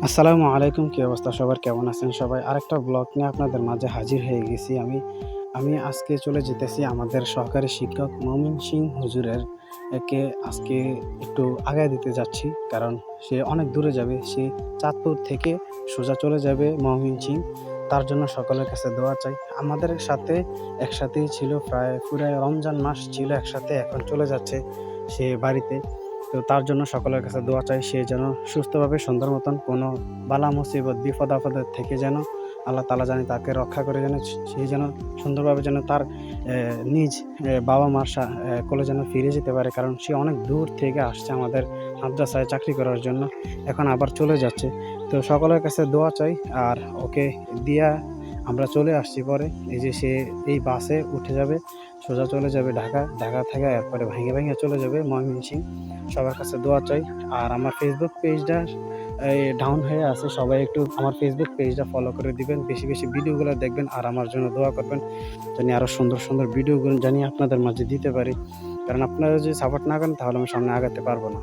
আসসালামু আলাইকুম। কি অবস্থা সবার? কেমন আছেন সবাই? আরেকটা ব্লগ নিয়ে আপনাদের মাঝে হাজির হয়ে গেছি আমি। আমি আজকে চলে যেতেছি আমাদের সহকারী শিক্ষক মমিন সিং হুজুরের একে আজকে একটু আগায় দিতে যাচ্ছি। কারণ সে অনেক দূরে যাবে। সে চাঁদপুর থেকে সোজা চলে যাবে ময়মনসিংহ। তার জন্য সকলের কাছে দোয়া চাই। আমাদের সাথে একসাথেই ছিল প্রায় পুরা রমজান মাস ছিল একসাথে। এখন চলে যাচ্ছে সে বাড়িতে। তো তার জন্য সকলের কাছে দোয়া চাই সে যেন সুস্থভাবে সুন্দর মতন কোনো বালা মুসিবত বিপদ আপদের থেকে যেন আল্লাহ তাআলা জানি তাকে রক্ষা করে যেন সে যেন সুন্দরভাবে যেন তার নিজ বাবা মার কোলে যেন ফিরে যেতে পারে। কারণ সে অনেক দূর থেকে আসছে আমাদের মাদ্রাসায় চাকরি করার জন্য। এখন আবার চলে যাচ্ছে। তো সকলের কাছে দোয়া চাই। আর ওকে দিয়া আমরা চলে আসছি পরে। এই যে সে এই বাসে উঠে যাবে, সোজা চলে যাবে ঢাকা। ঢাকা থেকে এরপরে ভাইঙ্গা চলে যাবে ময়মনসিংহ। সবার কাছে দোয়া চাই। আর আমার ফেসবুক পেজটা ডাউন হয়ে আছে। সবাই একটু আমার ফেসবুক পেজটা ফলো করে দিবেন। বেশি, বেশি ভিডিওগুলো দেখবেন আর আমার জন্য দোয়া করবেন। জানি আরও সুন্দর, সুন্দর ভিডিওগুলো জানি আপনাদের মাঝে দিতে পারি। কারণ আপনারা যদি সাপোর্ট না করেন তাহলে আমি সামনে আগাতে পারব না।